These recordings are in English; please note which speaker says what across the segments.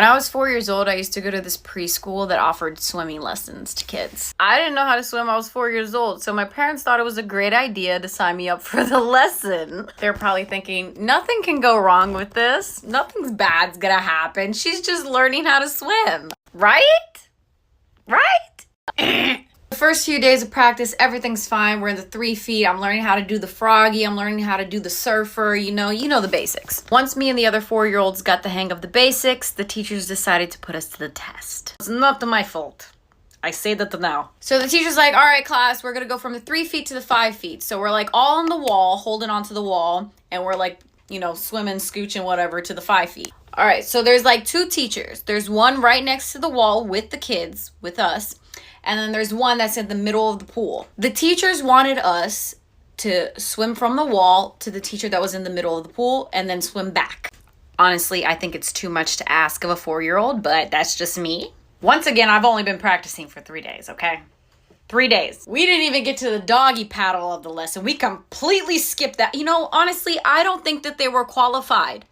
Speaker 1: When I was 4 years old, I used to go to this preschool that offered swimming lessons to kids. I didn't know how to swim. I was 4 years old, so my parents thought it was a great idea to sign me up for the lesson. They're probably thinking, nothing can go wrong with this. Nothing's bad's gonna happen. She's just learning how to swim. Right? Right? The first few days of practice, everything's fine. We're in the 3 feet. I'm learning how to do the froggy. I'm learning how to do the surfer. You know the basics. Once me and the other 4-year-olds got the hang of the basics, the teachers decided to put us to the test. It's not my fault. I say that now. So the teacher's like, all right, class, we're going to go from the 3 feet to the 5 feet. So we're like all on the wall, holding onto the wall, and we're like, swimming, scooching, whatever, to the 5 feet. All right, so there's like 2 teachers. There's one right next to the wall with the kids, with us. And then there's one that's in the middle of the pool. The teachers wanted us to swim from the wall to the teacher that was in the middle of the pool and then swim back. Honestly, I think it's too much to ask of a 4-year-old, but that's just me. Once again, I've only been practicing for 3 days, okay? 3 days. We didn't even get to the doggy paddle of the lesson. We completely skipped that. Honestly, I don't think that they were qualified.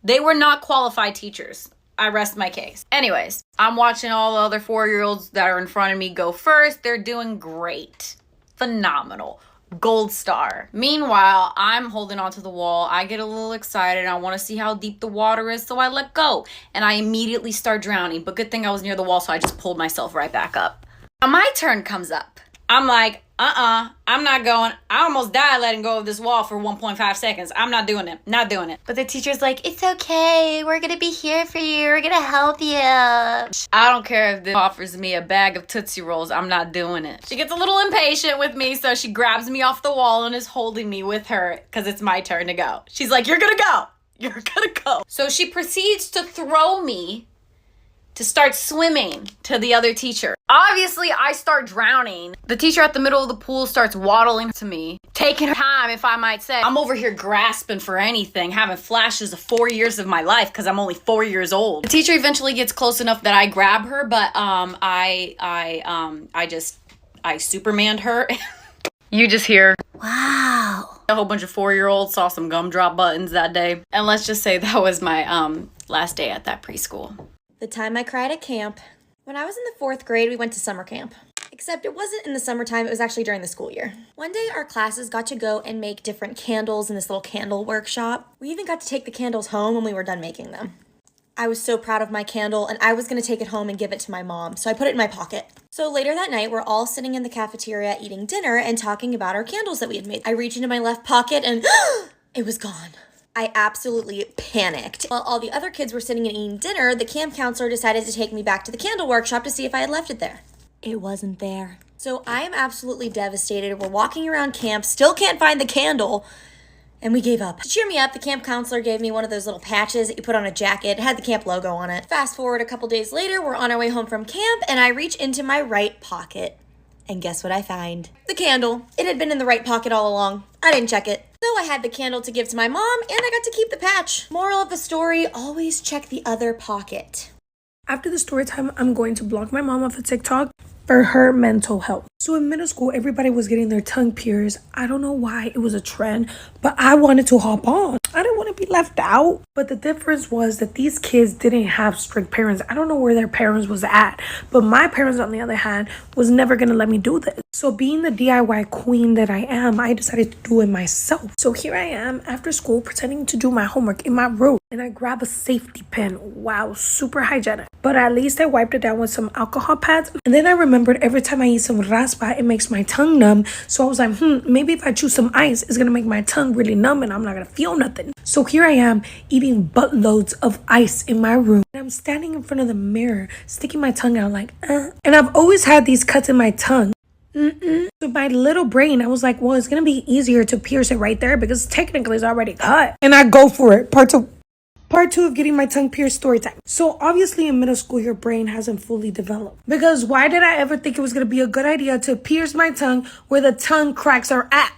Speaker 1: They were not qualified teachers. I rest my case. Anyways, I'm watching all the other 4-year-olds that are in front of me go first. They're doing great. Phenomenal. Gold star. Meanwhile, I'm holding onto the wall. I get a little excited. I want to see how deep the water is, so I let go. And I immediately start drowning. But good thing I was near the wall, so I just pulled myself right back up. Now my turn comes up. I'm like, I'm not going. I almost died letting go of this wall for 1.5 seconds. I'm not doing it. Not doing it. But the teacher's like, it's okay. We're going to be here for you. We're going to help you. I don't care if this offers me a bag of Tootsie Rolls. I'm not doing it. She gets a little impatient with me, so she grabs me off the wall and is holding me with her because it's my turn to go. She's like, you're going to go. You're going to go. So she proceeds to throw me to start swimming to the other teacher. Obviously, I start drowning. The teacher at the middle of the pool starts waddling to me, taking her time, if I might say. I'm over here grasping for anything, having flashes of 4 years of my life because I'm only 4 years old. The teacher eventually gets close enough that I grab her, but I Supermaned her. You just hear, wow. A whole bunch of 4-year-olds saw some gumdrop buttons that day. And let's just say that was my last day at that preschool.
Speaker 2: The time I cried at camp. When I was in the 4th grade, we went to summer camp. Except it wasn't in the summertime, it was actually during the school year. One day, our classes got to go and make different candles in this little candle workshop. We even got to take the candles home when we were done making them. I was so proud of my candle, and I was going to take it home and give it to my mom, so I put it in my pocket. So later that night, we're all sitting in the cafeteria eating dinner and talking about our candles that we had made. I reach into my left pocket, and it was gone. I absolutely panicked. While all the other kids were sitting and eating dinner, the camp counselor decided to take me back to the candle workshop to see if I had left it there. It wasn't there. So I am absolutely devastated. We're walking around camp, still can't find the candle, and we gave up. To cheer me up, the camp counselor gave me one of those little patches that you put on a jacket. It had the camp logo on it. Fast forward a couple days later, we're on our way home from camp, and I reach into my right pocket. And guess what I find? The candle. It had been in the right pocket all along. I didn't check it. So I had the candle to give to my mom, and I got to keep the patch. Moral of the story, always check the other pocket.
Speaker 3: After the story time, I'm going to block my mom off of TikTok for her mental health. So in middle school, everybody was getting their tongue pierced. I don't know why it was a trend, but I wanted to hop on. I didn't want to be left out. But the difference was that these kids didn't have strict parents. I don't know where their parents was at, but my parents, on the other hand, was never going to let me do this. So being the DIY queen that I am, I decided to do it myself. So here I am after school pretending to do my homework in my room, and I grab a safety pin. Wow, super hygienic. But at least I wiped it down with some alcohol pads. And then I remembered every time I eat some raspa, it makes my tongue numb. So I was like, maybe if I chew some ice, it's going to make my tongue really numb and I'm not going to feel nothing. So here I am eating buttloads of ice in my room. And I'm standing in front of the mirror, sticking my tongue out like, And I've always had these cuts in my tongue. So my little brain, I was like, well, it's going to be easier to pierce it right there because technically it's already cut. And I go for it. Part two of getting my tongue pierced, story time. So obviously in middle school, your brain hasn't fully developed. Because why did I ever think it was going to be a good idea to pierce my tongue where the tongue cracks are at?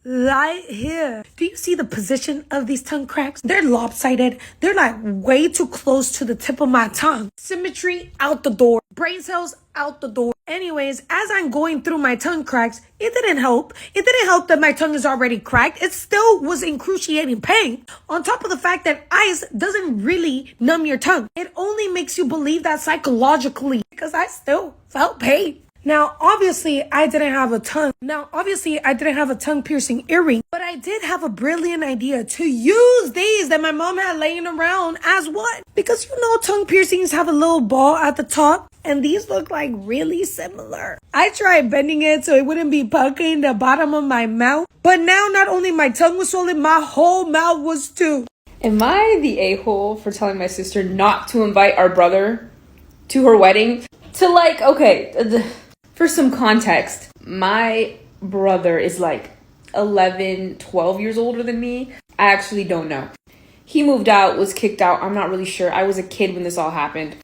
Speaker 3: Right here. Do you see the position of these tongue cracks? They're lopsided. They're like way too close to the tip of my tongue. Symmetry out the door. Brain cells out the door. Anyways, as I'm going through my tongue cracks, it didn't help. It didn't help that my tongue is already cracked. It still was excruciating pain. On top of the fact that ice doesn't really numb your tongue. It only makes you believe that psychologically because I still felt pain. Now, obviously, I didn't have a tongue piercing earring, but I did have a brilliant idea to use these that my mom had laying around as what? Because tongue piercings have a little ball at the top, and these look like really similar. I tried bending it so it wouldn't be pucking the bottom of my mouth, but now not only my tongue was swollen, my whole mouth was too.
Speaker 4: Am I the a-hole for telling my sister not to invite our brother to her wedding? For some context, my brother is like 11, 12 years older than me. I actually don't know. He moved out, was kicked out. I'm not really sure. I was a kid when this all happened.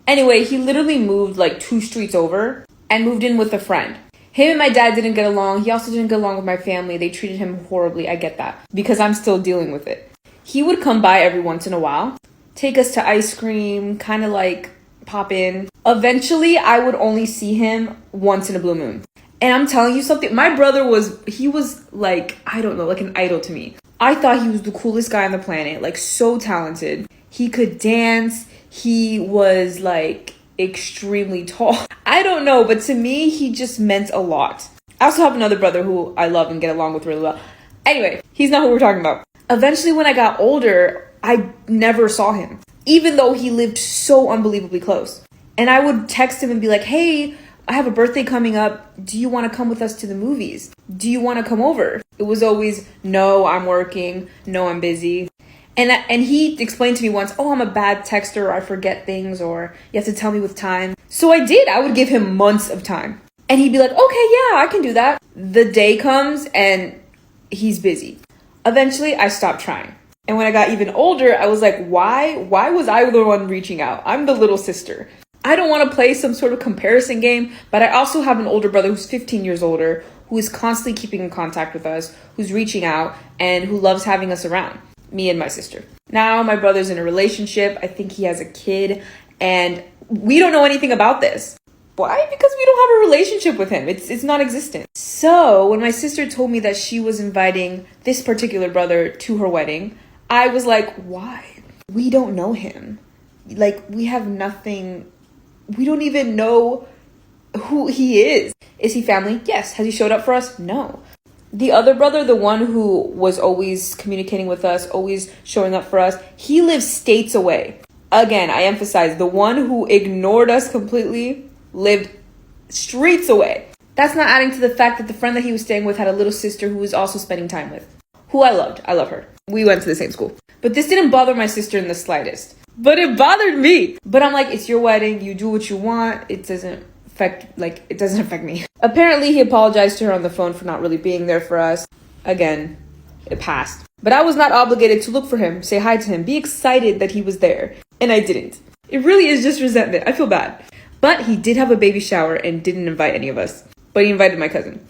Speaker 4: Anyway, he literally moved like 2 streets over and moved in with a friend. Him and my dad didn't get along. He also didn't get along with my family. They treated him horribly. I get that because I'm still dealing with it. He would come by every once in a while, take us to ice cream, kind of like pop in. Eventually, I would only see him once in a blue moon. And I'm telling you something, my brother was like, I don't know, like an idol to me. I thought he was the coolest guy on the planet, like so talented. He could dance. He was like extremely tall. I don't know, but to me, he just meant a lot. I also have another brother who I love and get along with really well. Anyway, he's not who we're talking about. Eventually, when I got older, I never saw him, even though he lived so unbelievably close. And I would text him and be like, hey, I have a birthday coming up. Do you want to come with us to the movies? Do you want to come over? It was always, no, I'm working. No, I'm busy. And he explained to me once, oh, I'm a bad texter, or I forget things, or you have to tell me with time. So I did. I would give him months of time. And he'd be like, okay, yeah, I can do that. The day comes and he's busy. Eventually, I stopped trying. And when I got even older, I was like, why was I the one reaching out? I'm the little sister. I don't want to play some sort of comparison game, but I also have an older brother who's 15 years older, who is constantly keeping in contact with us, who's reaching out, and who loves having us around, me and my sister. Now my brother's in a relationship. I think he has a kid, and we don't know anything about this. Why? Because we don't have a relationship with him. It's non-existent. So when my sister told me that she was inviting this particular brother to her wedding, I was like, why? We don't know him. Like, we have nothing. We don't even know who he is. Is he family? Yes. Has he showed up for us? No. The other brother, the one who was always communicating with us, always showing up for us, he lives states away. Again, I emphasize, the one who ignored us completely lived streets away. That's not adding to the fact that the friend that he was staying with had a little sister who was also spending time with, who I loved. I love her. We went to the same school. But this didn't bother my sister in the slightest. But it bothered me. But I'm like, it's your wedding. You do what you want. It doesn't affect me. Apparently, he apologized to her on the phone for not really being there for us. Again, it passed. But I was not obligated to look for him, say hi to him, be excited that he was there. And I didn't. It really is just resentment. I feel bad. But he did have a baby shower and didn't invite any of us. But he invited my cousin.